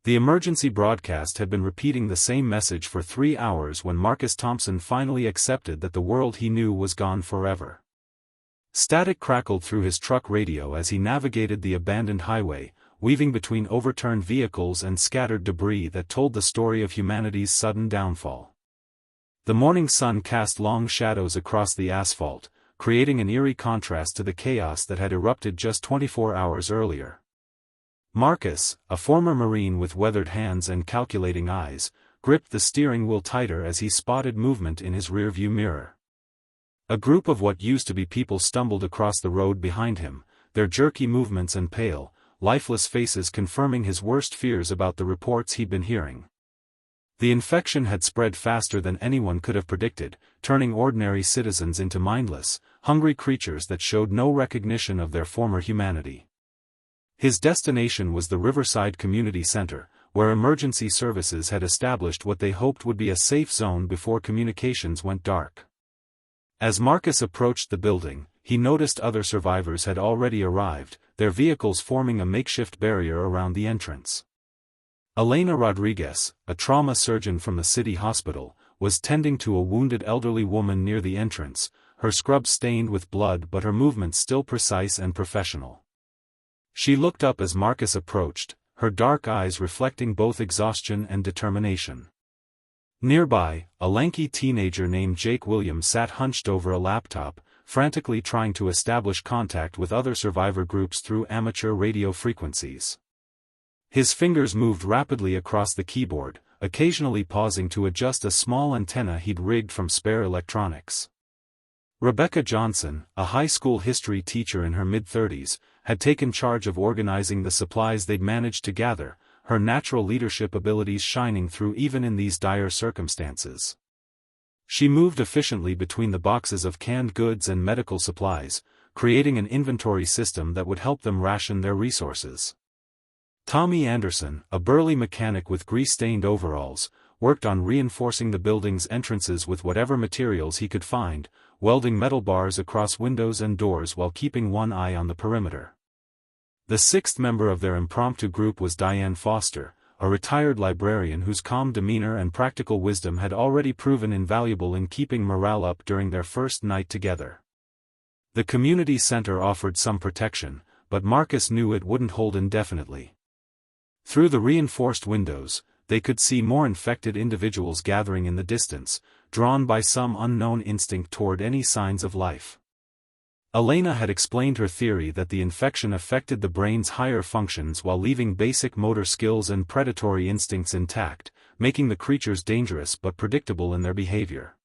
The emergency broadcast had been repeating the same message for 3 hours when Marcus Thompson finally accepted that the world he knew was gone forever. Static crackled through his truck radio as he navigated the abandoned highway, weaving between overturned vehicles and scattered debris that told the story of humanity's sudden downfall. The morning sun cast long shadows across the asphalt, creating an eerie contrast to the chaos that had erupted just 24 hours earlier. Marcus, a former Marine with weathered hands and calculating eyes, gripped the steering wheel tighter as he spotted movement in his rearview mirror. A group of what used to be people stumbled across the road behind him, their jerky movements and pale, lifeless faces confirming his worst fears about the reports he'd been hearing. The infection had spread faster than anyone could have predicted, turning ordinary citizens into mindless, hungry creatures that showed no recognition of their former humanity. His destination was the Riverside Community Center, where emergency services had established what they hoped would be a safe zone before communications went dark. As Marcus approached the building, he noticed other survivors had already arrived, their vehicles forming a makeshift barrier around the entrance. Elena Rodriguez, a trauma surgeon from the city hospital, was tending to a wounded elderly woman near the entrance, her scrubs stained with blood but her movements still precise and professional. She looked up as Marcus approached, her dark eyes reflecting both exhaustion and determination. Nearby, a lanky teenager named Jake Williams sat hunched over a laptop, frantically trying to establish contact with other survivor groups through amateur radio frequencies. His fingers moved rapidly across the keyboard, occasionally pausing to adjust a small antenna he'd rigged from spare electronics. Rebecca Johnson, a high school history teacher in her mid-30s, had taken charge of organizing the supplies they'd managed to gather, her natural leadership abilities shining through even in these dire circumstances. She moved efficiently between the boxes of canned goods and medical supplies, creating an inventory system that would help them ration their resources. Tommy Anderson, a burly mechanic with grease-stained overalls, worked on reinforcing the building's entrances with whatever materials he could find, welding metal bars across windows and doors while keeping one eye on the perimeter. The sixth member of their impromptu group was Diane Foster, a retired librarian whose calm demeanor and practical wisdom had already proven invaluable in keeping morale up during their first night together. The community center offered some protection, but Marcus knew it wouldn't hold indefinitely. Through the reinforced windows, they could see more infected individuals gathering in the distance, drawn by some unknown instinct toward any signs of life. Elena had explained her theory that the infection affected the brain's higher functions while leaving basic motor skills and predatory instincts intact, making the creatures dangerous but predictable in their behavior.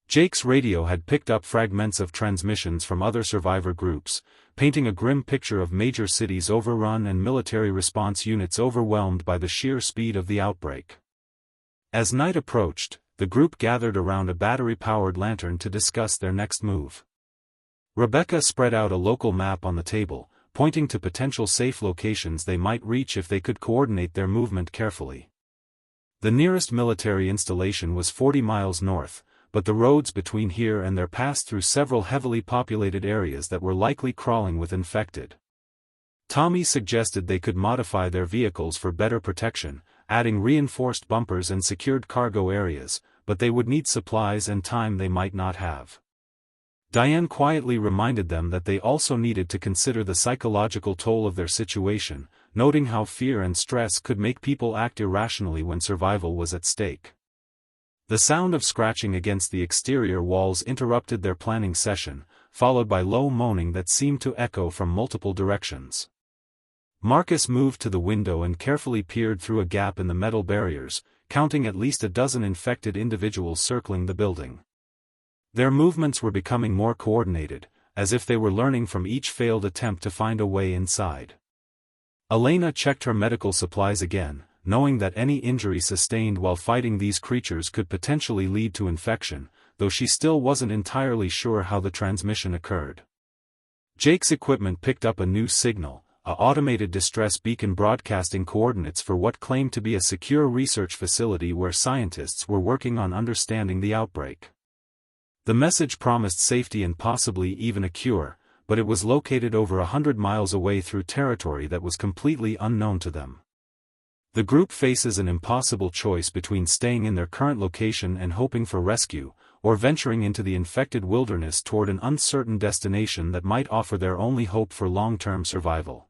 Jake's radio had picked up fragments of transmissions from other survivor groups, painting a grim picture of major cities overrun and military response units overwhelmed by the sheer speed of the outbreak. As night approached, the group gathered around a battery-powered lantern to discuss their next move. Rebecca spread out a local map on the table, pointing to potential safe locations they might reach if they could coordinate their movement carefully. The nearest military installation was 40 miles north, but the roads between here and there passed through several heavily populated areas that were likely crawling with infected. Tommy suggested they could modify their vehicles for better protection, adding reinforced bumpers and secured cargo areas, but they would need supplies and time they might not have. Diane quietly reminded them that they also needed to consider the psychological toll of their situation, noting how fear and stress could make people act irrationally when survival was at stake. The sound of scratching against the exterior walls interrupted their planning session, followed by low moaning that seemed to echo from multiple directions. Marcus moved to the window and carefully peered through a gap in the metal barriers, counting at least a dozen infected individuals circling the building. Their movements were becoming more coordinated, as if they were learning from each failed attempt to find a way inside. Elena checked her medical supplies again, knowing that any injury sustained while fighting these creatures could potentially lead to infection, though she still wasn't entirely sure how the transmission occurred. Jake's equipment picked up a new signal, a automated distress beacon broadcasting coordinates for what claimed to be a secure research facility where scientists were working on understanding the outbreak. The message promised safety and possibly even a cure, but it was located over 100 miles away through territory that was completely unknown to them. The group faces an impossible choice between staying in their current location and hoping for rescue, or venturing into the infected wilderness toward an uncertain destination that might offer their only hope for long-term survival.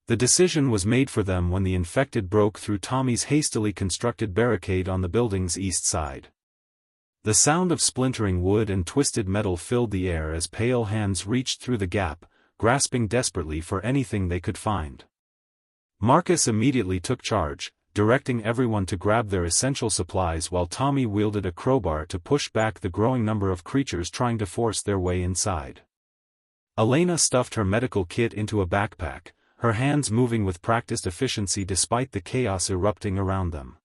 The decision was made for them when the infected broke through Tommy's hastily constructed barricade on the building's east side. The sound of splintering wood and twisted metal filled the air as pale hands reached through the gap, grasping desperately for anything they could find. Marcus immediately took charge, directing everyone to grab their essential supplies while Tommy wielded a crowbar to push back the growing number of creatures trying to force their way inside. Elena stuffed her medical kit into a backpack, her hands moving with practiced efficiency despite the chaos erupting around them.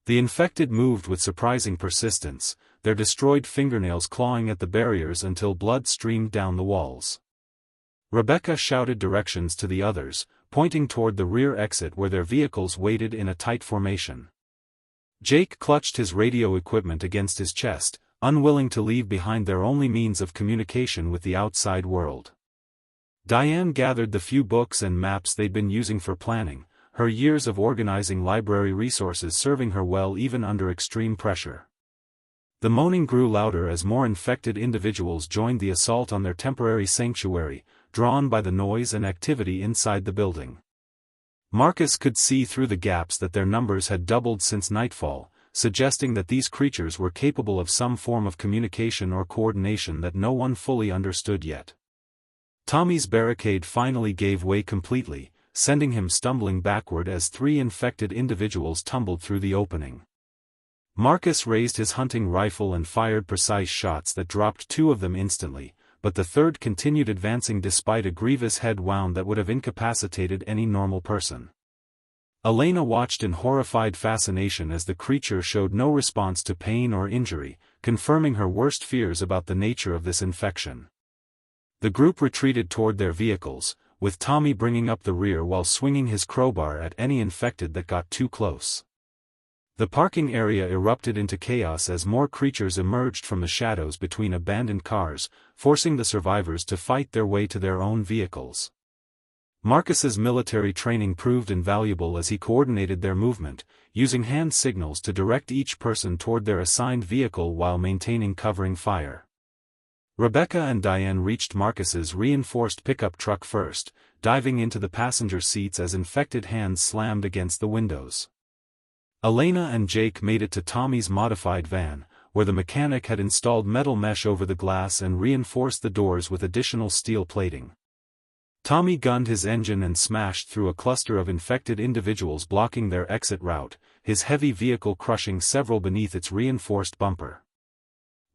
The infected moved with surprising persistence, their destroyed fingernails clawing at the barriers until blood streamed down the walls. Rebecca shouted directions to the others, pointing toward the rear exit where their vehicles waited in a tight formation. Jake clutched his radio equipment against his chest, unwilling to leave behind their only means of communication with the outside world. Diane gathered the few books and maps they'd been using for planning, her years of organizing library resources serving her well even under extreme pressure. The moaning grew louder as more infected individuals joined the assault on their temporary sanctuary, drawn by the noise and activity inside the building. Marcus could see through the gaps that their numbers had doubled since nightfall, suggesting that these creatures were capable of some form of communication or coordination that no one fully understood yet. Tommy's barricade finally gave way completely, sending him stumbling backward as 3 infected individuals tumbled through the opening. Marcus raised his hunting rifle and fired precise shots that dropped 2 of them instantly, but the third continued advancing despite a grievous head wound that would have incapacitated any normal person. Elena watched in horrified fascination as the creature showed no response to pain or injury, confirming her worst fears about the nature of this infection. The group retreated toward their vehicles, with Tommy bringing up the rear while swinging his crowbar at any infected that got too close. The parking area erupted into chaos as more creatures emerged from the shadows between abandoned cars, forcing the survivors to fight their way to their own vehicles. Marcus's military training proved invaluable as he coordinated their movement, using hand signals to direct each person toward their assigned vehicle while maintaining covering fire. Rebecca and Diane reached Marcus's reinforced pickup truck first, diving into the passenger seats as infected hands slammed against the windows. Elena and Jake made it to Tommy's modified van, where the mechanic had installed metal mesh over the glass and reinforced the doors with additional steel plating. Tommy gunned his engine and smashed through a cluster of infected individuals blocking their exit route, his heavy vehicle crushing several beneath its reinforced bumper.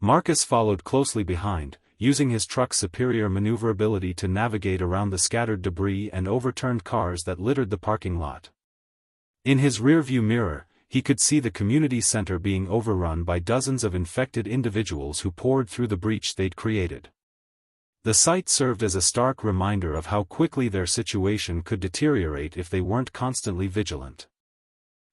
Marcus followed closely behind, using his truck's superior maneuverability to navigate around the scattered debris and overturned cars that littered the parking lot. In his rearview mirror, he could see the community center being overrun by dozens of infected individuals who poured through the breach they'd created. The sight served as a stark reminder of how quickly their situation could deteriorate if they weren't constantly vigilant.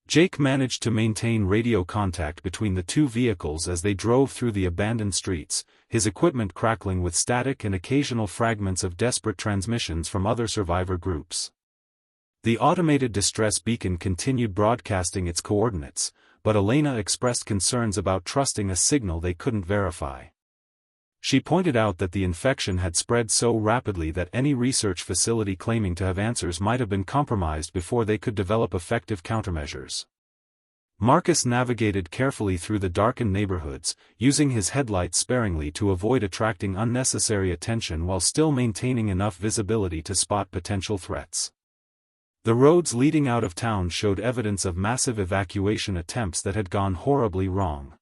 Jake managed to maintain radio contact between the 2 vehicles as they drove through the abandoned streets, his equipment crackling with static and occasional fragments of desperate transmissions from other survivor groups. The automated distress beacon continued broadcasting its coordinates, but Elena expressed concerns about trusting a signal they couldn't verify. She pointed out that the infection had spread so rapidly that any research facility claiming to have answers might have been compromised before they could develop effective countermeasures. Marcus navigated carefully through the darkened neighborhoods, using his headlights sparingly to avoid attracting unnecessary attention while still maintaining enough visibility to spot potential threats. The roads leading out of town showed evidence of massive evacuation attempts that had gone horribly wrong.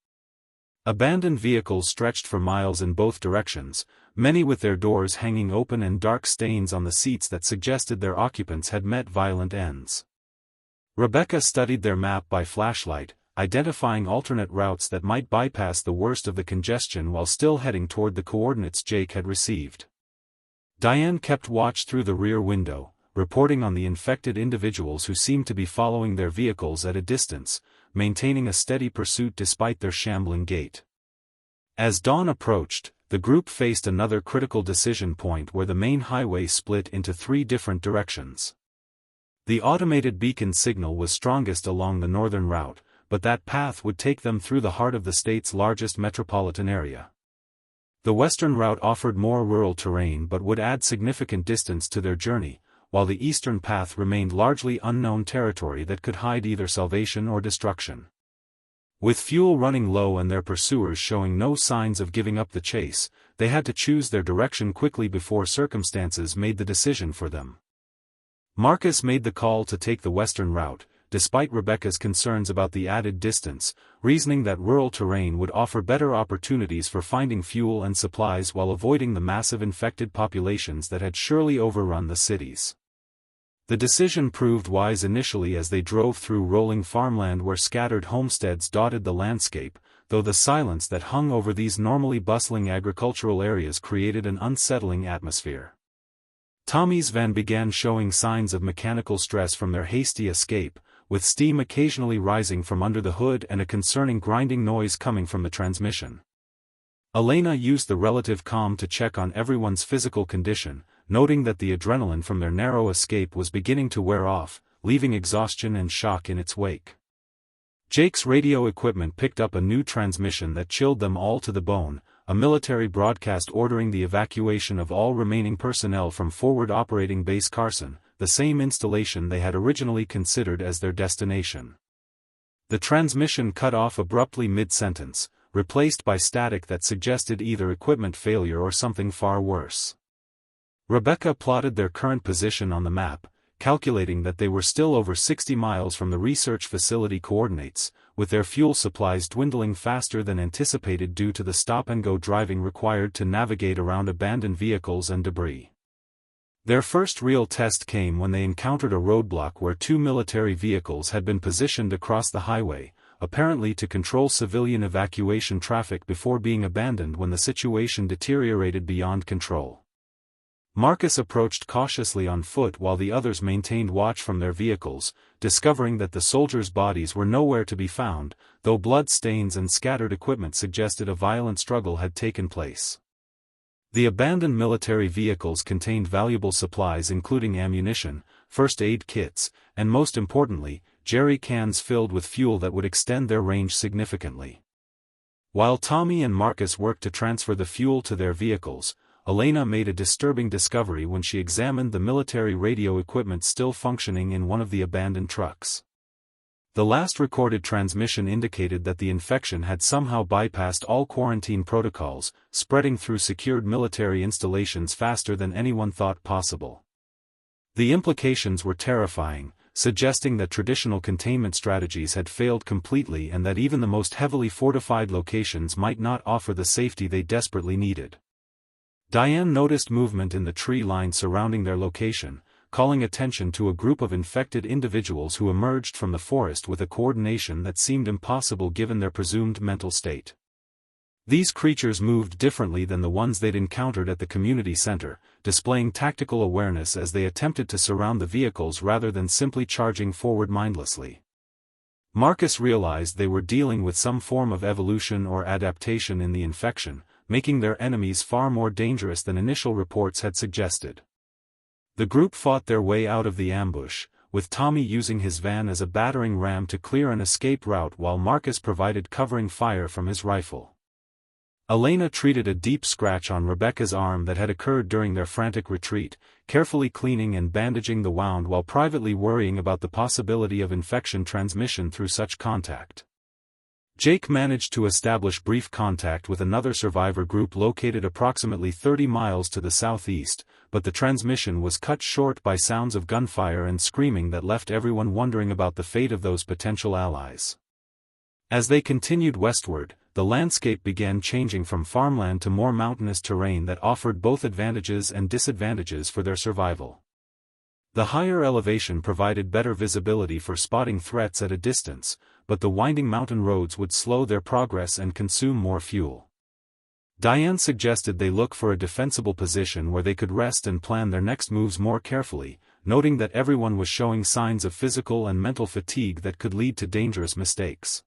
Abandoned vehicles stretched for miles in both directions, many with their doors hanging open and dark stains on the seats that suggested their occupants had met violent ends. Rebecca studied their map by flashlight, identifying alternate routes that might bypass the worst of the congestion while still heading toward the coordinates Jake had received. Diane kept watch through the rear window, reporting on the infected individuals who seemed to be following their vehicles at a distance, maintaining a steady pursuit despite their shambling gait. As dawn approached, the group faced another critical decision point where the main highway split into 3 different directions. The automated beacon signal was strongest along the northern route, but that path would take them through the heart of the state's largest metropolitan area. The western route offered more rural terrain but would add significant distance to their journey, while the eastern path remained largely unknown territory that could hide either salvation or destruction. With fuel running low and their pursuers showing no signs of giving up the chase, they had to choose their direction quickly before circumstances made the decision for them. Marcus made the call to take the western route, despite Rebecca's concerns about the added distance, reasoning that rural terrain would offer better opportunities for finding fuel and supplies while avoiding the massive infected populations that had surely overrun the cities. The decision proved wise initially as they drove through rolling farmland where scattered homesteads dotted the landscape, though the silence that hung over these normally bustling agricultural areas created an unsettling atmosphere. Tommy's van began showing signs of mechanical stress from their hasty escape, with steam occasionally rising from under the hood and a concerning grinding noise coming from the transmission. Elena used the relative calm to check on everyone's physical condition, noting that the adrenaline from their narrow escape was beginning to wear off, leaving exhaustion and shock in its wake. Jake's radio equipment picked up a new transmission that chilled them all to the bone, a military broadcast ordering the evacuation of all remaining personnel from Forward Operating Base Carson, the same installation they had originally considered as their destination. The transmission cut off abruptly mid-sentence, replaced by static that suggested either equipment failure or something far worse. Rebecca plotted their current position on the map, calculating that they were still over 60 miles from the research facility coordinates, with their fuel supplies dwindling faster than anticipated due to the stop-and-go driving required to navigate around abandoned vehicles and debris. Their first real test came when they encountered a roadblock where two military vehicles had been positioned across the highway, apparently to control civilian evacuation traffic before being abandoned when the situation deteriorated beyond control. Marcus approached cautiously on foot while the others maintained watch from their vehicles, discovering that the soldiers' bodies were nowhere to be found, though blood stains and scattered equipment suggested a violent struggle had taken place. The abandoned military vehicles contained valuable supplies including ammunition, first aid kits, and most importantly, jerry cans filled with fuel that would extend their range significantly. While Tommy and Marcus worked to transfer the fuel to their vehicles, Elena made a disturbing discovery when she examined the military radio equipment still functioning in one of the abandoned trucks. The last recorded transmission indicated that the infection had somehow bypassed all quarantine protocols, spreading through secured military installations faster than anyone thought possible. The implications were terrifying, suggesting that traditional containment strategies had failed completely and that even the most heavily fortified locations might not offer the safety they desperately needed. Diane noticed movement in the tree line surrounding their location, calling attention to a group of infected individuals who emerged from the forest with a coordination that seemed impossible given their presumed mental state. These creatures moved differently than the ones they'd encountered at the community center, displaying tactical awareness as they attempted to surround the vehicles rather than simply charging forward mindlessly. Marcus realized they were dealing with some form of evolution or adaptation in the infection, making their enemies far more dangerous than initial reports had suggested. The group fought their way out of the ambush, with Tommy using his van as a battering ram to clear an escape route while Marcus provided covering fire from his rifle. Elena treated a deep scratch on Rebecca's arm that had occurred during their frantic retreat, carefully cleaning and bandaging the wound while privately worrying about the possibility of infection transmission through such contact. Jake managed to establish brief contact with another survivor group located approximately 30 miles to the southeast, but the transmission was cut short by sounds of gunfire and screaming that left everyone wondering about the fate of those potential allies. As they continued westward, the landscape began changing from farmland to more mountainous terrain that offered both advantages and disadvantages for their survival. The higher elevation provided better visibility for spotting threats at a distance, but the winding mountain roads would slow their progress and consume more fuel. Diane suggested they look for a defensible position where they could rest and plan their next moves more carefully, noting that everyone was showing signs of physical and mental fatigue that could lead to dangerous mistakes.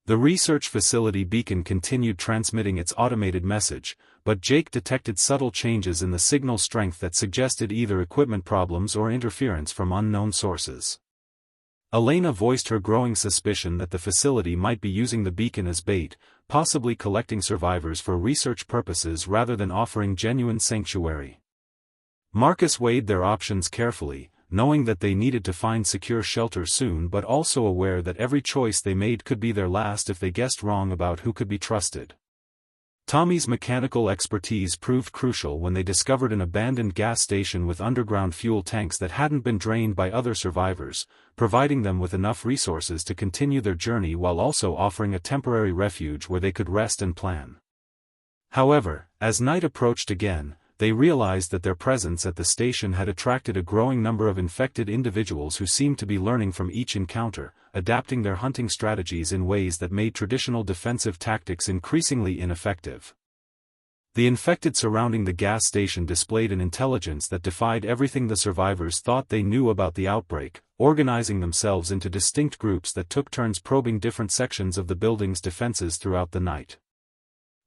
The research facility beacon continued transmitting its automated message, but Jake detected subtle changes in the signal strength that suggested either equipment problems or interference from unknown sources. Elena voiced her growing suspicion that the facility might be using the beacon as bait, possibly collecting survivors for research purposes rather than offering genuine sanctuary. Marcus weighed their options carefully, knowing that they needed to find secure shelter soon but also aware that every choice they made could be their last if they guessed wrong about who could be trusted. Tommy's mechanical expertise proved crucial when they discovered an abandoned gas station with underground fuel tanks that hadn't been drained by other survivors, providing them with enough resources to continue their journey while also offering a temporary refuge where they could rest and plan. However, as night approached again, they realized that their presence at the station had attracted a growing number of infected individuals who seemed to be learning from each encounter, adapting their hunting strategies in ways that made traditional defensive tactics increasingly ineffective. The infected surrounding the gas station displayed an intelligence that defied everything the survivors thought they knew about the outbreak, organizing themselves into distinct groups that took turns probing different sections of the building's defenses throughout the night.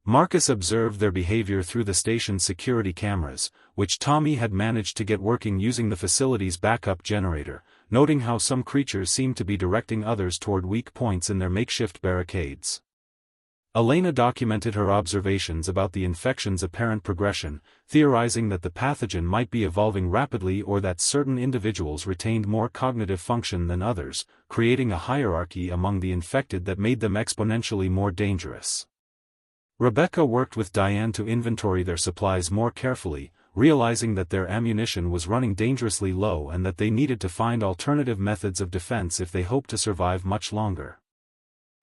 Marcus observed their behavior through the station's security cameras, which Tommy had managed to get working using the facility's backup generator, noting how some creatures seemed to be directing others toward weak points in their makeshift barricades. Elena documented her observations about the infection's apparent progression, theorizing that the pathogen might be evolving rapidly or that certain individuals retained more cognitive function than others, creating a hierarchy among the infected that made them exponentially more dangerous. Rebecca worked with Diane to inventory their supplies more carefully, realizing that their ammunition was running dangerously low and that they needed to find alternative methods of defense if they hoped to survive much longer.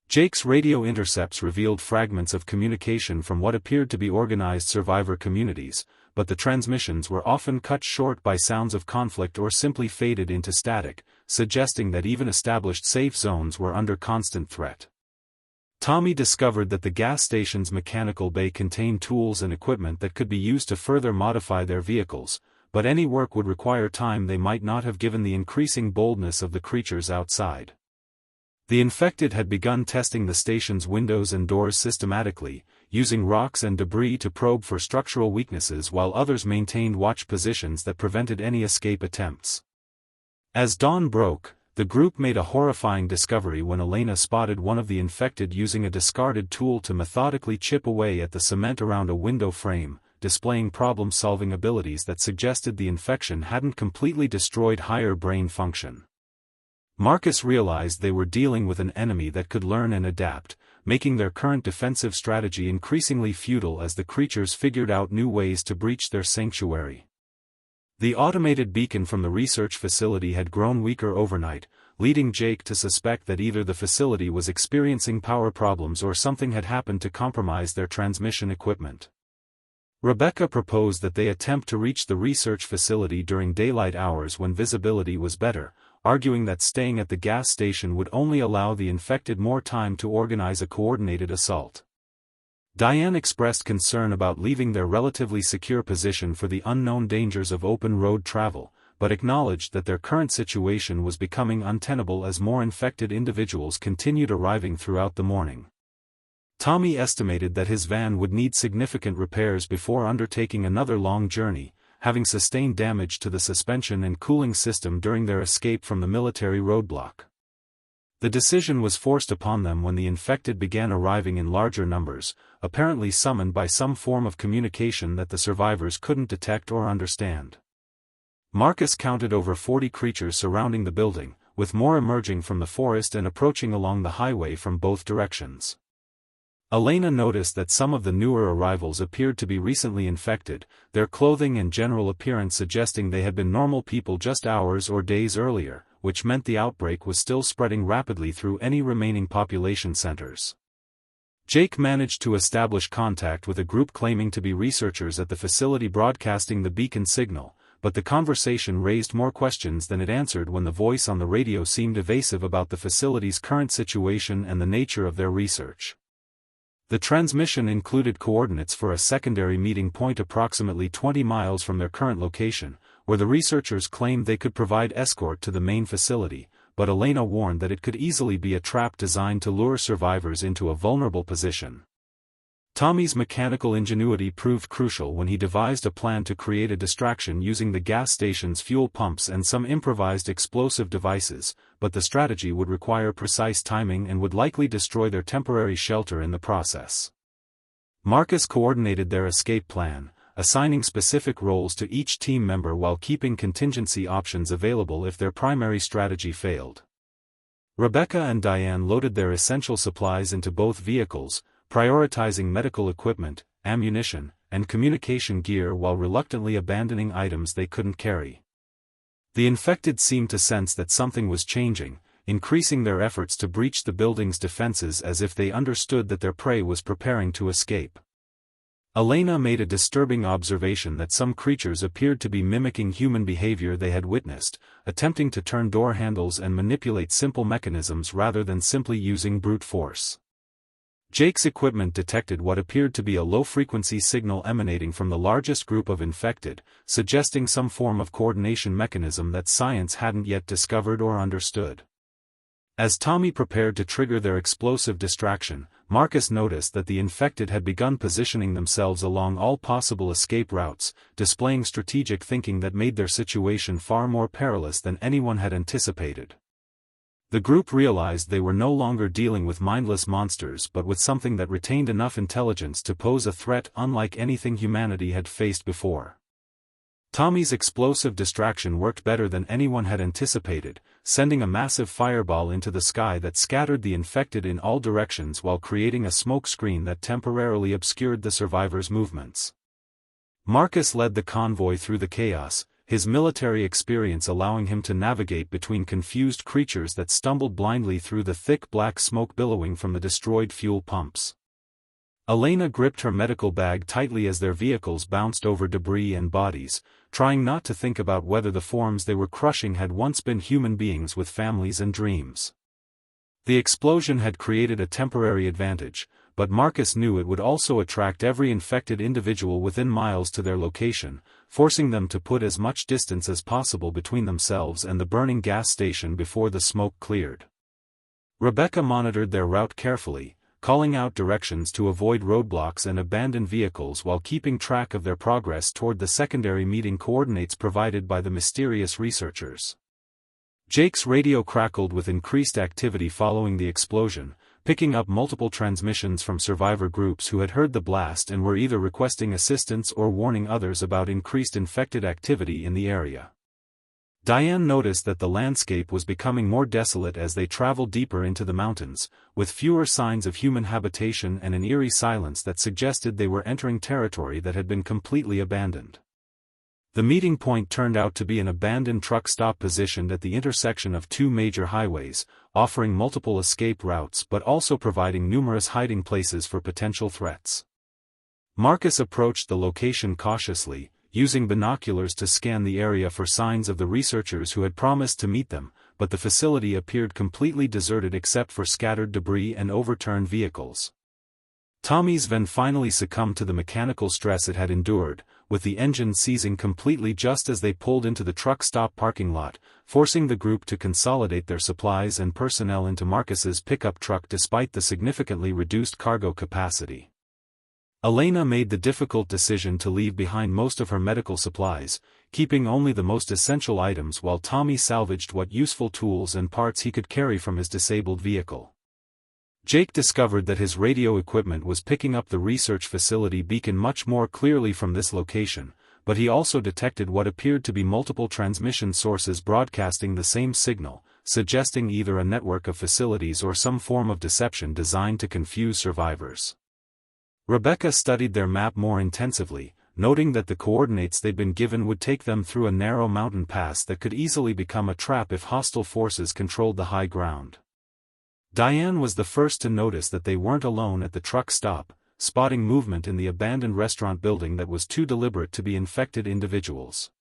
Jake's radio intercepts revealed fragments of communication from what appeared to be organized survivor communities, but the transmissions were often cut short by sounds of conflict or simply faded into static, suggesting that even established safe zones were under constant threat. Tommy discovered that the gas station's mechanical bay contained tools and equipment that could be used to further modify their vehicles, but any work would require time they might not have given the increasing boldness of the creatures outside. The infected had begun testing the station's windows and doors systematically, using rocks and debris to probe for structural weaknesses while others maintained watch positions that prevented any escape attempts. As dawn broke, the group made a horrifying discovery when Elena spotted one of the infected using a discarded tool to methodically chip away at the cement around a window frame, displaying problem-solving abilities that suggested the infection hadn't completely destroyed higher brain function. Marcus realized they were dealing with an enemy that could learn and adapt, making their current defensive strategy increasingly futile as the creatures figured out new ways to breach their sanctuary. The automated beacon from the research facility had grown weaker overnight, leading Jake to suspect that either the facility was experiencing power problems or something had happened to compromise their transmission equipment. Rebecca proposed that they attempt to reach the research facility during daylight hours when visibility was better, arguing that staying at the gas station would only allow the infected more time to organize a coordinated assault. Diane expressed concern about leaving their relatively secure position for the unknown dangers of open road travel, but acknowledged that their current situation was becoming untenable as more infected individuals continued arriving throughout the morning. Tommy estimated that his van would need significant repairs before undertaking another long journey, having sustained damage to the suspension and cooling system during their escape from the military roadblock. The decision was forced upon them when the infected began arriving in larger numbers, apparently summoned by some form of communication that the survivors couldn't detect or understand. Marcus counted over 40 creatures surrounding the building, with more emerging from the forest and approaching along the highway from both directions. Elena noticed that some of the newer arrivals appeared to be recently infected, their clothing and general appearance suggesting they had been normal people just hours or days earlier, which meant the outbreak was still spreading rapidly through any remaining population centers. Jake managed to establish contact with a group claiming to be researchers at the facility broadcasting the beacon signal, but the conversation raised more questions than it answered when the voice on the radio seemed evasive about the facility's current situation and the nature of their research. The transmission included coordinates for a secondary meeting point approximately 20 miles from their current location, where the researchers claimed they could provide escort to the main facility, but Elena warned that it could easily be a trap designed to lure survivors into a vulnerable position. Tommy's mechanical ingenuity proved crucial when he devised a plan to create a distraction using the gas station's fuel pumps and some improvised explosive devices, but the strategy would require precise timing and would likely destroy their temporary shelter in the process. Marcus coordinated their escape plan, assigning specific roles to each team member while keeping contingency options available if their primary strategy failed. Rebecca and Diane loaded their essential supplies into both vehicles, prioritizing medical equipment, ammunition, and communication gear while reluctantly abandoning items they couldn't carry. The infected seemed to sense that something was changing, increasing their efforts to breach the building's defenses as if they understood that their prey was preparing to escape. Elena made a disturbing observation that some creatures appeared to be mimicking human behavior they had witnessed, attempting to turn door handles and manipulate simple mechanisms rather than simply using brute force. Jake's equipment detected what appeared to be a low-frequency signal emanating from the largest group of infected, suggesting some form of coordination mechanism that science hadn't yet discovered or understood. As Tommy prepared to trigger their explosive distraction, Marcus noticed that the infected had begun positioning themselves along all possible escape routes, displaying strategic thinking that made their situation far more perilous than anyone had anticipated. The group realized they were no longer dealing with mindless monsters but with something that retained enough intelligence to pose a threat unlike anything humanity had faced before. Tommy's explosive distraction worked better than anyone had anticipated, sending a massive fireball into the sky that scattered the infected in all directions while creating a smoke screen that temporarily obscured the survivors' movements. Marcus led the convoy through the chaos, his military experience allowing him to navigate between confused creatures that stumbled blindly through the thick black smoke billowing from the destroyed fuel pumps. Elena gripped her medical bag tightly as their vehicles bounced over debris and bodies, trying not to think about whether the forms they were crushing had once been human beings with families and dreams. The explosion had created a temporary advantage, but Marcus knew it would also attract every infected individual within miles to their location, forcing them to put as much distance as possible between themselves and the burning gas station before the smoke cleared. Rebecca monitored their route carefully, calling out directions to avoid roadblocks and abandoned vehicles while keeping track of their progress toward the secondary meeting coordinates provided by the mysterious researchers. Jake's radio crackled with increased activity following the explosion, picking up multiple transmissions from survivor groups who had heard the blast and were either requesting assistance or warning others about increased infected activity in the area. Diane noticed that the landscape was becoming more desolate as they traveled deeper into the mountains, with fewer signs of human habitation and an eerie silence that suggested they were entering territory that had been completely abandoned. The meeting point turned out to be an abandoned truck stop positioned at the intersection of two major highways, offering multiple escape routes but also providing numerous hiding places for potential threats. Marcus approached the location cautiously, using binoculars to scan the area for signs of the researchers who had promised to meet them, but the facility appeared completely deserted except for scattered debris and overturned vehicles. Tommy's van finally succumbed to the mechanical stress it had endured, with the engine seizing completely just as they pulled into the truck stop parking lot, forcing the group to consolidate their supplies and personnel into Marcus's pickup truck despite the significantly reduced cargo capacity. Elena made the difficult decision to leave behind most of her medical supplies, keeping only the most essential items while Tommy salvaged what useful tools and parts he could carry from his disabled vehicle. Jake discovered that his radio equipment was picking up the research facility beacon much more clearly from this location, but he also detected what appeared to be multiple transmission sources broadcasting the same signal, suggesting either a network of facilities or some form of deception designed to confuse survivors. Rebecca studied their map more intensively, noting that the coordinates they'd been given would take them through a narrow mountain pass that could easily become a trap if hostile forces controlled the high ground. Diane was the first to notice that they weren't alone at the truck stop, spotting movement in the abandoned restaurant building that was too deliberate to be infected individuals.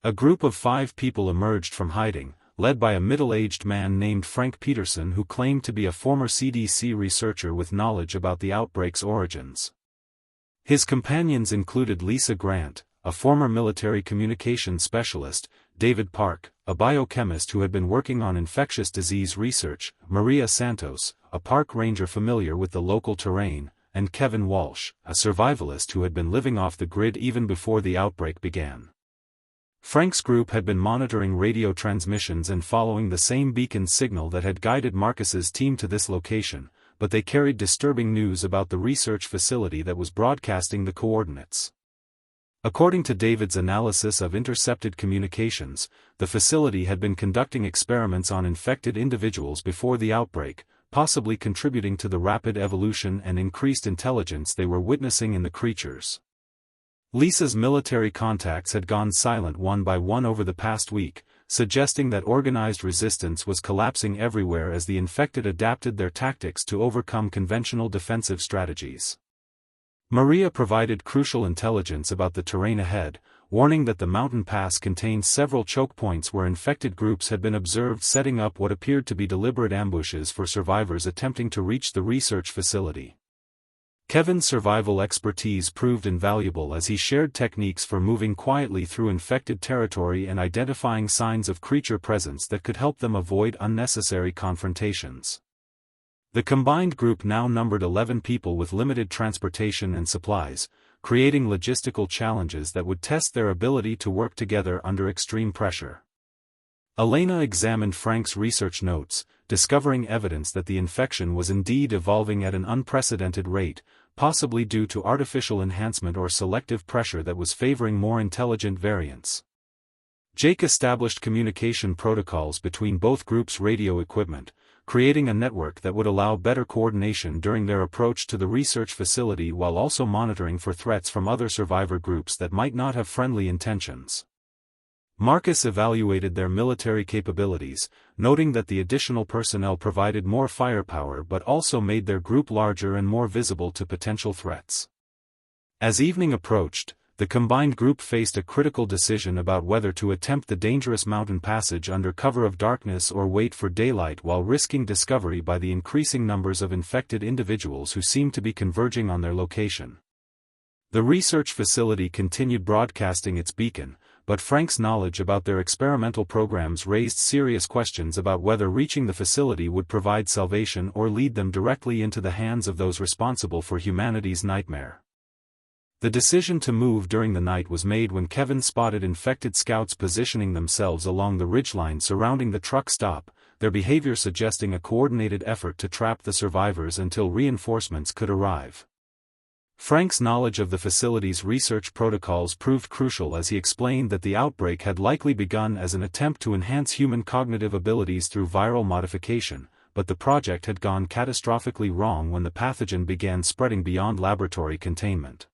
A group of 5 people emerged from hiding, led by a middle-aged man named Frank Peterson who claimed to be a former CDC researcher with knowledge about the outbreak's origins. His companions included Lisa Grant, a former military communications specialist, David Park, a biochemist who had been working on infectious disease research, Maria Santos, a park ranger familiar with the local terrain, and Kevin Walsh, a survivalist who had been living off the grid even before the outbreak began. Frank's group had been monitoring radio transmissions and following the same beacon signal that had guided Marcus's team to this location, but they carried disturbing news about the research facility that was broadcasting the coordinates. According to David's analysis of intercepted communications, the facility had been conducting experiments on infected individuals before the outbreak, possibly contributing to the rapid evolution and increased intelligence they were witnessing in the creatures. Lisa's military contacts had gone silent one by one over the past week, suggesting that organized resistance was collapsing everywhere as the infected adapted their tactics to overcome conventional defensive strategies. Maria provided crucial intelligence about the terrain ahead, warning that the mountain pass contained several choke points where infected groups had been observed setting up what appeared to be deliberate ambushes for survivors attempting to reach the research facility. Kevin's survival expertise proved invaluable as he shared techniques for moving quietly through infected territory and identifying signs of creature presence that could help them avoid unnecessary confrontations. The combined group now numbered 11 people with limited transportation and supplies, creating logistical challenges that would test their ability to work together under extreme pressure. Elena examined Frank's research notes, discovering evidence that the infection was indeed evolving at an unprecedented rate, possibly due to artificial enhancement or selective pressure that was favoring more intelligent variants. Jake established communication protocols between both groups' radio equipment, creating a network that would allow better coordination during their approach to the research facility while also monitoring for threats from other survivor groups that might not have friendly intentions. Marcus evaluated their military capabilities, noting that the additional personnel provided more firepower but also made their group larger and more visible to potential threats. As evening approached, the combined group faced a critical decision about whether to attempt the dangerous mountain passage under cover of darkness or wait for daylight while risking discovery by the increasing numbers of infected individuals who seemed to be converging on their location. The research facility continued broadcasting its beacon, but Frank's knowledge about their experimental programs raised serious questions about whether reaching the facility would provide salvation or lead them directly into the hands of those responsible for humanity's nightmare. The decision to move during the night was made when Kevin spotted infected scouts positioning themselves along the ridgeline surrounding the truck stop, their behavior suggesting a coordinated effort to trap the survivors until reinforcements could arrive. Frank's knowledge of the facility's research protocols proved crucial as he explained that the outbreak had likely begun as an attempt to enhance human cognitive abilities through viral modification, but the project had gone catastrophically wrong when the pathogen began spreading beyond laboratory containment.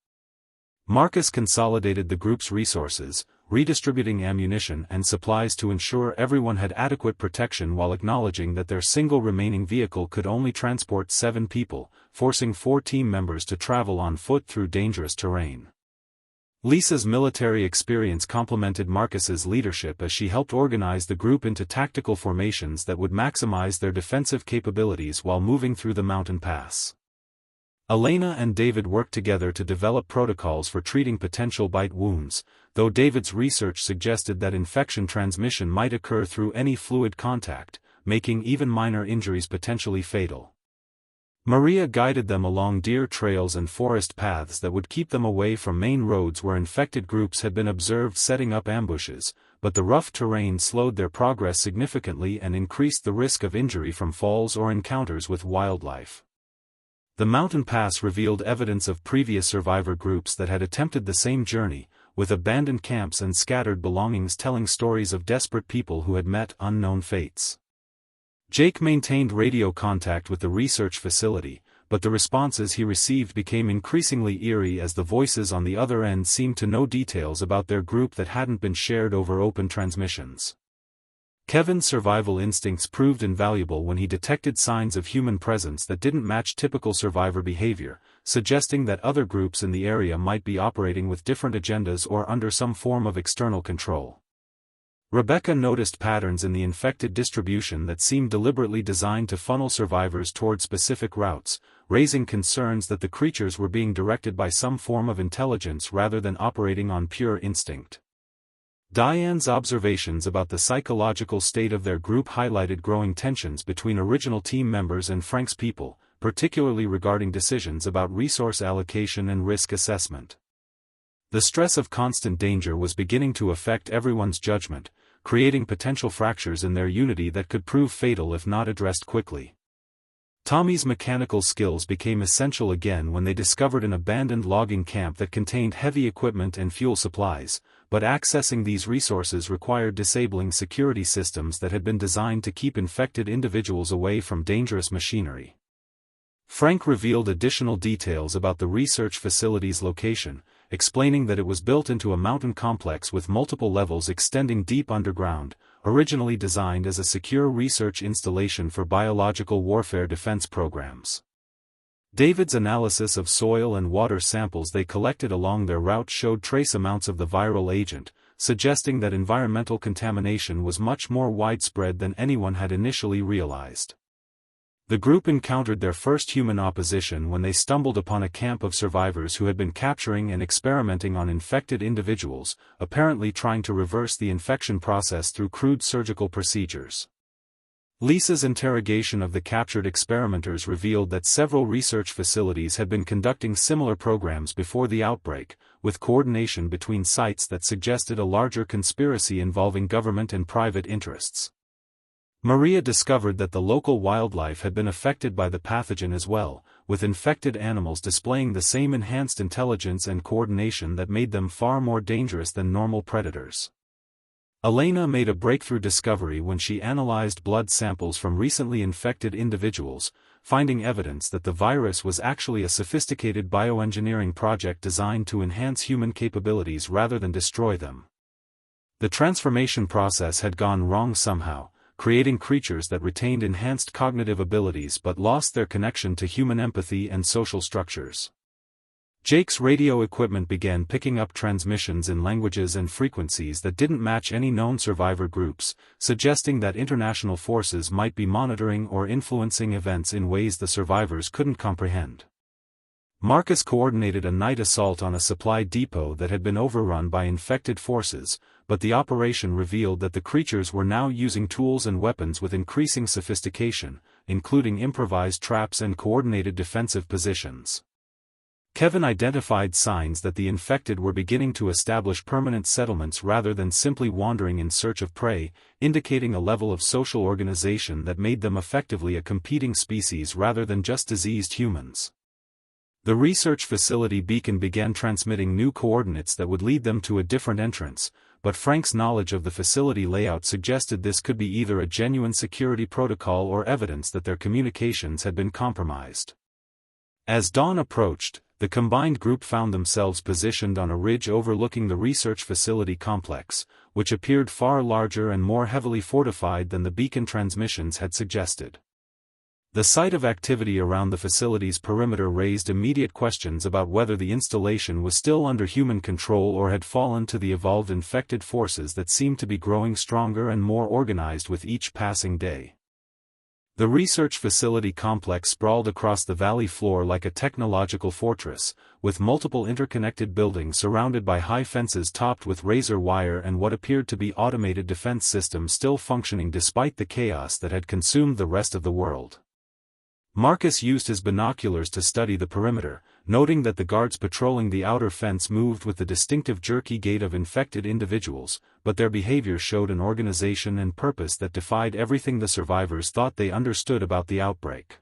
Marcus consolidated the group's resources, redistributing ammunition and supplies to ensure everyone had adequate protection while acknowledging that their single remaining vehicle could only transport 7 people, forcing 4 team members to travel on foot through dangerous terrain. Lisa's military experience complemented Marcus's leadership as she helped organize the group into tactical formations that would maximize their defensive capabilities while moving through the mountain pass. Elena and David worked together to develop protocols for treating potential bite wounds, though David's research suggested that infection transmission might occur through any fluid contact, making even minor injuries potentially fatal. Maria guided them along deer trails and forest paths that would keep them away from main roads where infected groups had been observed setting up ambushes, but the rough terrain slowed their progress significantly and increased the risk of injury from falls or encounters with wildlife. The mountain pass revealed evidence of previous survivor groups that had attempted the same journey, with abandoned camps and scattered belongings telling stories of desperate people who had met unknown fates. Jake maintained radio contact with the research facility, but the responses he received became increasingly eerie as the voices on the other end seemed to know details about their group that hadn't been shared over open transmissions. Kevin's survival instincts proved invaluable when he detected signs of human presence that didn't match typical survivor behavior, suggesting that other groups in the area might be operating with different agendas or under some form of external control. Rebecca noticed patterns in the infected distribution that seemed deliberately designed to funnel survivors toward specific routes, raising concerns that the creatures were being directed by some form of intelligence rather than operating on pure instinct. Diane's observations about the psychological state of their group highlighted growing tensions between original team members and Frank's people, particularly regarding decisions about resource allocation and risk assessment. The stress of constant danger was beginning to affect everyone's judgment, creating potential fractures in their unity that could prove fatal if not addressed quickly. Tommy's mechanical skills became essential again when they discovered an abandoned logging camp that contained heavy equipment and fuel supplies, but accessing these resources required disabling security systems that had been designed to keep infected individuals away from dangerous machinery. Frank revealed additional details about the research facility's location, explaining that it was built into a mountain complex with multiple levels extending deep underground, originally designed as a secure research installation for biological warfare defense programs. David's analysis of soil and water samples they collected along their route showed trace amounts of the viral agent, suggesting that environmental contamination was much more widespread than anyone had initially realized. The group encountered their first human opposition when they stumbled upon a camp of survivors who had been capturing and experimenting on infected individuals, apparently trying to reverse the infection process through crude surgical procedures. Lisa's interrogation of the captured experimenters revealed that several research facilities had been conducting similar programs before the outbreak, with coordination between sites that suggested a larger conspiracy involving government and private interests. Maria discovered that the local wildlife had been affected by the pathogen as well, with infected animals displaying the same enhanced intelligence and coordination that made them far more dangerous than normal predators. Elena made a breakthrough discovery when she analyzed blood samples from recently infected individuals, finding evidence that the virus was actually a sophisticated bioengineering project designed to enhance human capabilities rather than destroy them. The transformation process had gone wrong somehow, creating creatures that retained enhanced cognitive abilities but lost their connection to human empathy and social structures. Jake's radio equipment began picking up transmissions in languages and frequencies that didn't match any known survivor groups, suggesting that international forces might be monitoring or influencing events in ways the survivors couldn't comprehend. Marcus coordinated a night assault on a supply depot that had been overrun by infected forces, but the operation revealed that the creatures were now using tools and weapons with increasing sophistication, including improvised traps and coordinated defensive positions. Kevin identified signs that the infected were beginning to establish permanent settlements rather than simply wandering in search of prey, indicating a level of social organization that made them effectively a competing species rather than just diseased humans. The research facility beacon began transmitting new coordinates that would lead them to a different entrance, but Frank's knowledge of the facility layout suggested this could be either a genuine security protocol or evidence that their communications had been compromised. As dawn approached, the combined group found themselves positioned on a ridge overlooking the research facility complex, which appeared far larger and more heavily fortified than the beacon transmissions had suggested. The sight of activity around the facility's perimeter raised immediate questions about whether the installation was still under human control or had fallen to the evolved infected forces that seemed to be growing stronger and more organized with each passing day. The research facility complex sprawled across the valley floor like a technological fortress, with multiple interconnected buildings surrounded by high fences topped with razor wire and what appeared to be automated defense systems still functioning despite the chaos that had consumed the rest of the world. Marcus used his binoculars to study the perimeter, noting that the guards patrolling the outer fence moved with the distinctive jerky gait of infected individuals, but their behavior showed an organization and purpose that defied everything the survivors thought they understood about the outbreak.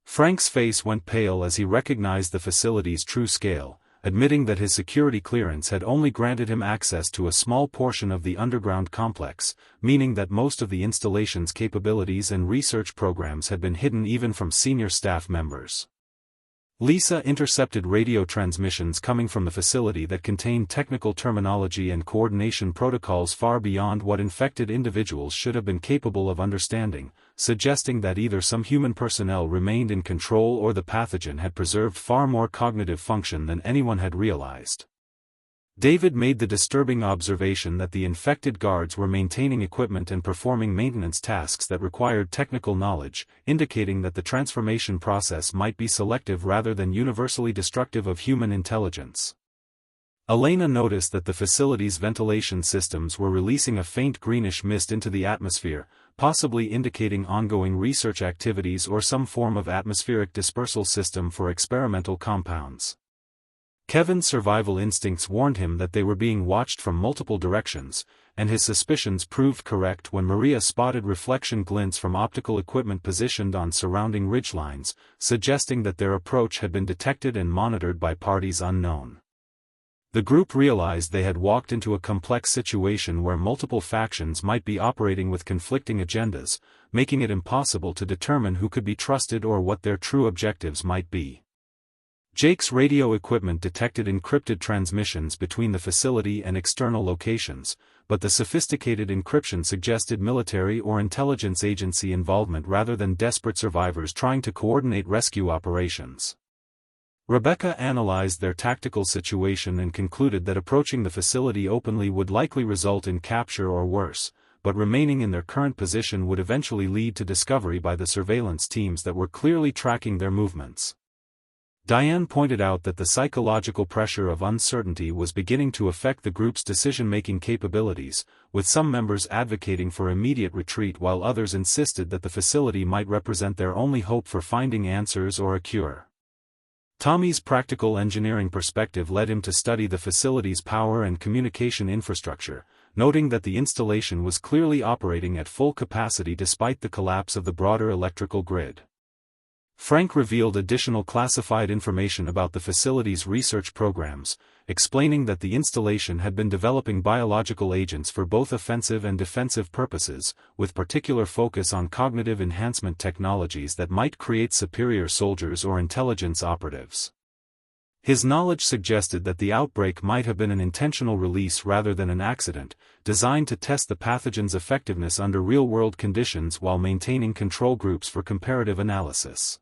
Frank's face went pale as he recognized the facility's true scale, admitting that his security clearance had only granted him access to a small portion of the underground complex, meaning that most of the installation's capabilities and research programs had been hidden even from senior staff members. Lisa intercepted radio transmissions coming from the facility that contained technical terminology and coordination protocols far beyond what infected individuals should have been capable of understanding, suggesting that either some human personnel remained in control or the pathogen had preserved far more cognitive function than anyone had realized. David made the disturbing observation that the infected guards were maintaining equipment and performing maintenance tasks that required technical knowledge, indicating that the transformation process might be selective rather than universally destructive of human intelligence. Elena noticed that the facility's ventilation systems were releasing a faint greenish mist into the atmosphere, possibly indicating ongoing research activities or some form of atmospheric dispersal system for experimental compounds. Kevin's survival instincts warned him that they were being watched from multiple directions, and his suspicions proved correct when Maria spotted reflection glints from optical equipment positioned on surrounding ridgelines, suggesting that their approach had been detected and monitored by parties unknown. The group realized they had walked into a complex situation where multiple factions might be operating with conflicting agendas, making it impossible to determine who could be trusted or what their true objectives might be. Jake's radio equipment detected encrypted transmissions between the facility and external locations, but the sophisticated encryption suggested military or intelligence agency involvement rather than desperate survivors trying to coordinate rescue operations. Rebecca analyzed their tactical situation and concluded that approaching the facility openly would likely result in capture or worse, but remaining in their current position would eventually lead to discovery by the surveillance teams that were clearly tracking their movements. Diane pointed out that the psychological pressure of uncertainty was beginning to affect the group's decision-making capabilities, with some members advocating for immediate retreat while others insisted that the facility might represent their only hope for finding answers or a cure. Tommy's practical engineering perspective led him to study the facility's power and communication infrastructure, noting that the installation was clearly operating at full capacity despite the collapse of the broader electrical grid. Frank revealed additional classified information about the facility's research programs, explaining that the installation had been developing biological agents for both offensive and defensive purposes, with particular focus on cognitive enhancement technologies that might create superior soldiers or intelligence operatives. His knowledge suggested that the outbreak might have been an intentional release rather than an accident, designed to test the pathogen's effectiveness under real-world conditions while maintaining control groups for comparative analysis.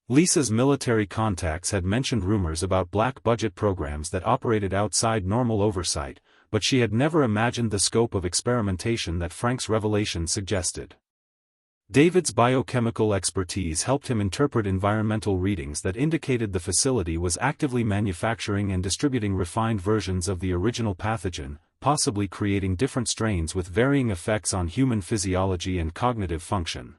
Lisa's military contacts had mentioned rumors about black-budget programs that operated outside normal oversight, but she had never imagined the scope of experimentation that Frank's revelation suggested. David's biochemical expertise helped him interpret environmental readings that indicated the facility was actively manufacturing and distributing refined versions of the original pathogen, possibly creating different strains with varying effects on human physiology and cognitive function.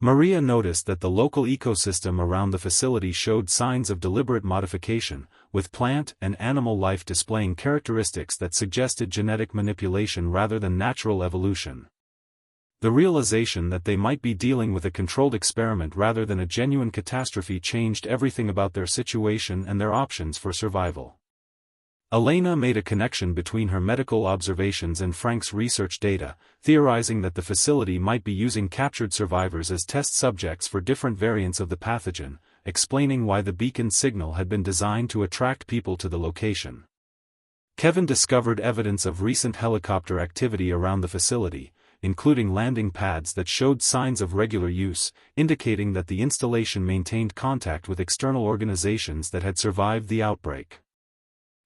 Maria noticed that the local ecosystem around the facility showed signs of deliberate modification, with plant and animal life displaying characteristics that suggested genetic manipulation rather than natural evolution. The realization that they might be dealing with a controlled experiment rather than a genuine catastrophe changed everything about their situation and their options for survival. Elena made a connection between her medical observations and Frank's research data, theorizing that the facility might be using captured survivors as test subjects for different variants of the pathogen, explaining why the beacon signal had been designed to attract people to the location. Kevin discovered evidence of recent helicopter activity around the facility, including landing pads that showed signs of regular use, indicating that the installation maintained contact with external organizations that had survived the outbreak.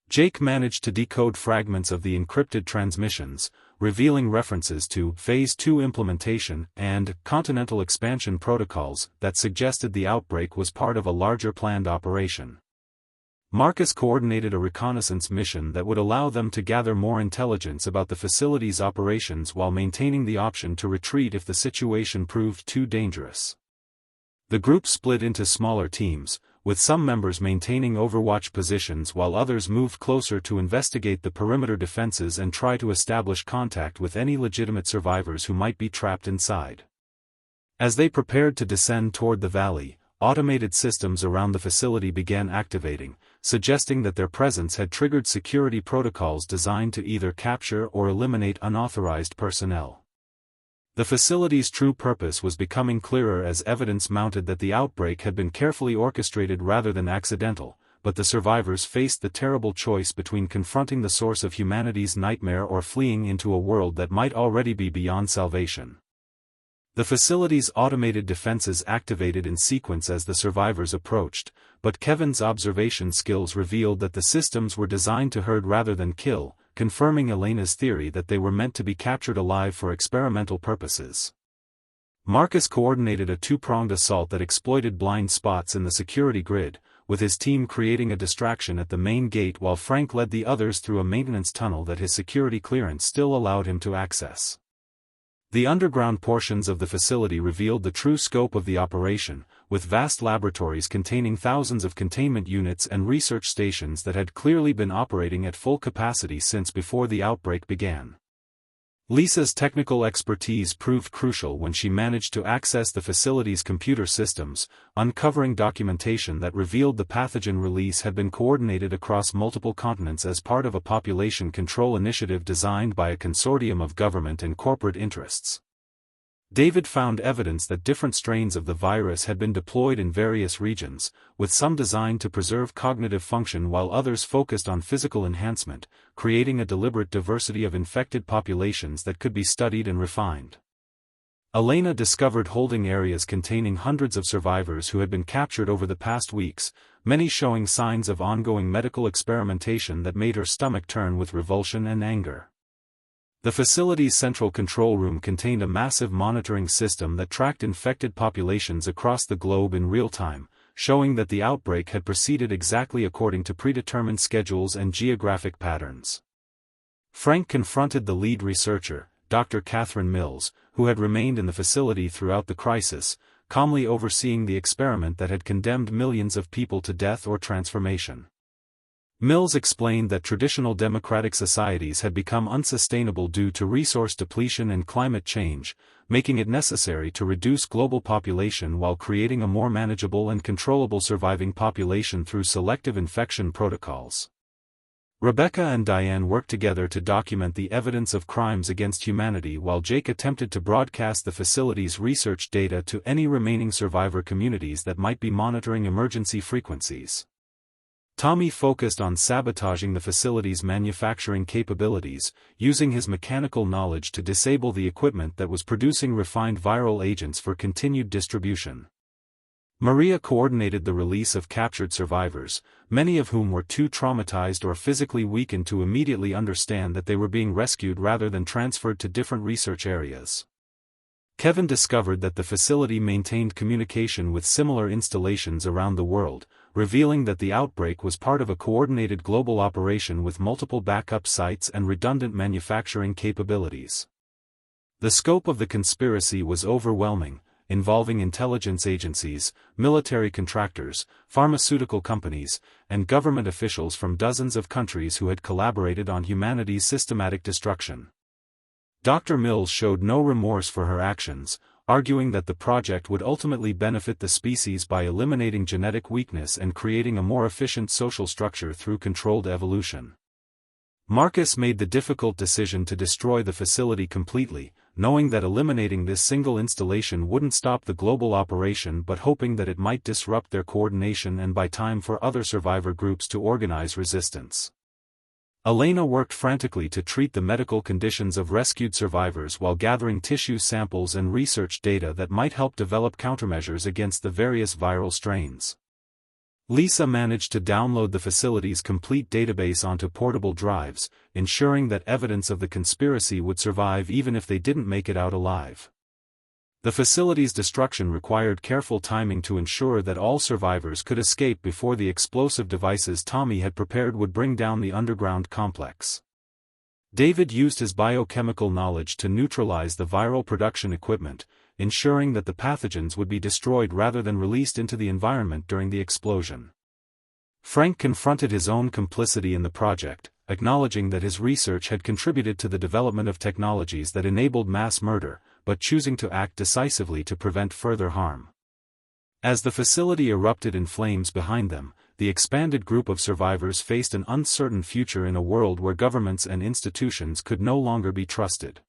Jake managed to decode fragments of the encrypted transmissions, revealing references to Phase 2 implementation and continental expansion protocols that suggested the outbreak was part of a larger planned operation. Marcus coordinated a reconnaissance mission that would allow them to gather more intelligence about the facility's operations while maintaining the option to retreat if the situation proved too dangerous. The group split into smaller teams, with some members maintaining overwatch positions while others moved closer to investigate the perimeter defenses and try to establish contact with any legitimate survivors who might be trapped inside. As they prepared to descend toward the valley, automated systems around the facility began activating, suggesting that their presence had triggered security protocols designed to either capture or eliminate unauthorized personnel. The facility's true purpose was becoming clearer as evidence mounted that the outbreak had been carefully orchestrated rather than accidental, but the survivors faced the terrible choice between confronting the source of humanity's nightmare or fleeing into a world that might already be beyond salvation. The facility's automated defenses activated in sequence as the survivors approached, but Kevin's observation skills revealed that the systems were designed to herd rather than kill, confirming Elena's theory that they were meant to be captured alive for experimental purposes. Marcus coordinated a two-pronged assault that exploited blind spots in the security grid, with his team creating a distraction at the main gate while Frank led the others through a maintenance tunnel that his security clearance still allowed him to access. The underground portions of the facility revealed the true scope of the operation, with vast laboratories containing thousands of containment units and research stations that had clearly been operating at full capacity since before the outbreak began. Lisa's technical expertise proved crucial when she managed to access the facility's computer systems, uncovering documentation that revealed the pathogen release had been coordinated across multiple continents as part of a population control initiative designed by a consortium of government and corporate interests. David found evidence that different strains of the virus had been deployed in various regions, with some designed to preserve cognitive function while others focused on physical enhancement, creating a deliberate diversity of infected populations that could be studied and refined. Elena discovered holding areas containing hundreds of survivors who had been captured over the past weeks, many showing signs of ongoing medical experimentation that made her stomach turn with revulsion and anger. The facility's central control room contained a massive monitoring system that tracked infected populations across the globe in real time, showing that the outbreak had proceeded exactly according to predetermined schedules and geographic patterns. Frank confronted the lead researcher, Dr. Catherine Mills, who had remained in the facility throughout the crisis, calmly overseeing the experiment that had condemned millions of people to death or transformation. Mills explained that traditional democratic societies had become unsustainable due to resource depletion and climate change, making it necessary to reduce global population while creating a more manageable and controllable surviving population through selective infection protocols. Rebecca and Diane worked together to document the evidence of crimes against humanity while Jake attempted to broadcast the facility's research data to any remaining survivor communities that might be monitoring emergency frequencies. Tommy focused on sabotaging the facility's manufacturing capabilities, using his mechanical knowledge to disable the equipment that was producing refined viral agents for continued distribution. Maria coordinated the release of captured survivors, many of whom were too traumatized or physically weakened to immediately understand that they were being rescued rather than transferred to different research areas. Kevin discovered that the facility maintained communication with similar installations around the world, revealing that the outbreak was part of a coordinated global operation with multiple backup sites and redundant manufacturing capabilities. The scope of the conspiracy was overwhelming, involving intelligence agencies, military contractors, pharmaceutical companies, and government officials from dozens of countries who had collaborated on humanity's systematic destruction. Dr. Mills showed no remorse for her actions, arguing that the project would ultimately benefit the species by eliminating genetic weakness and creating a more efficient social structure through controlled evolution. Marcus made the difficult decision to destroy the facility completely, knowing that eliminating this single installation wouldn't stop the global operation but hoping that it might disrupt their coordination and buy time for other survivor groups to organize resistance. Elena worked frantically to treat the medical conditions of rescued survivors while gathering tissue samples and research data that might help develop countermeasures against the various viral strains. Lisa managed to download the facility's complete database onto portable drives, ensuring that evidence of the conspiracy would survive even if they didn't make it out alive. The facility's destruction required careful timing to ensure that all survivors could escape before the explosive devices Tommy had prepared would bring down the underground complex. David used his biochemical knowledge to neutralize the viral production equipment, ensuring that the pathogens would be destroyed rather than released into the environment during the explosion. Frank confronted his own complicity in the project, acknowledging that his research had contributed to the development of technologies that enabled mass murder, but choosing to act decisively to prevent further harm. As the facility erupted in flames behind them, the expanded group of survivors faced an uncertain future in a world where governments and institutions could no longer be trusted.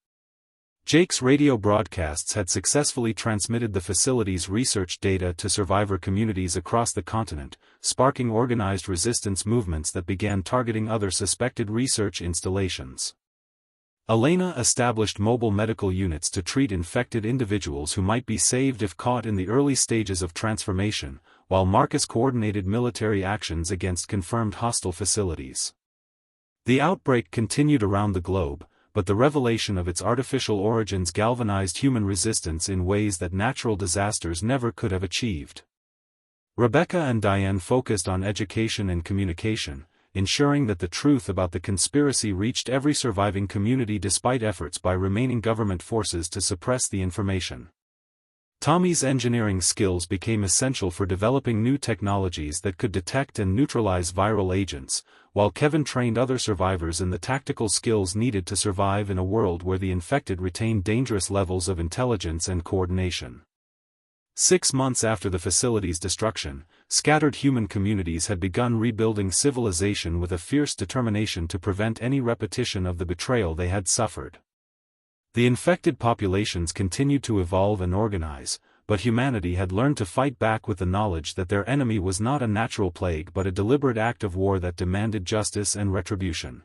Jake's radio broadcasts had successfully transmitted the facility's research data to survivor communities across the continent, sparking organized resistance movements that began targeting other suspected research installations. Elena established mobile medical units to treat infected individuals who might be saved if caught in the early stages of transformation, while Marcus coordinated military actions against confirmed hostile facilities. The outbreak continued around the globe, but the revelation of its artificial origins galvanized human resistance in ways that natural disasters never could have achieved. Rebecca and Diane focused on education and communication, ensuring that the truth about the conspiracy reached every surviving community despite efforts by remaining government forces to suppress the information. Tommy's engineering skills became essential for developing new technologies that could detect and neutralize viral agents, while Kevin trained other survivors in the tactical skills needed to survive in a world where the infected retained dangerous levels of intelligence and coordination. 6 months after the facility's destruction, scattered human communities had begun rebuilding civilization with a fierce determination to prevent any repetition of the betrayal they had suffered. The infected populations continued to evolve and organize, but humanity had learned to fight back with the knowledge that their enemy was not a natural plague but a deliberate act of war that demanded justice and retribution.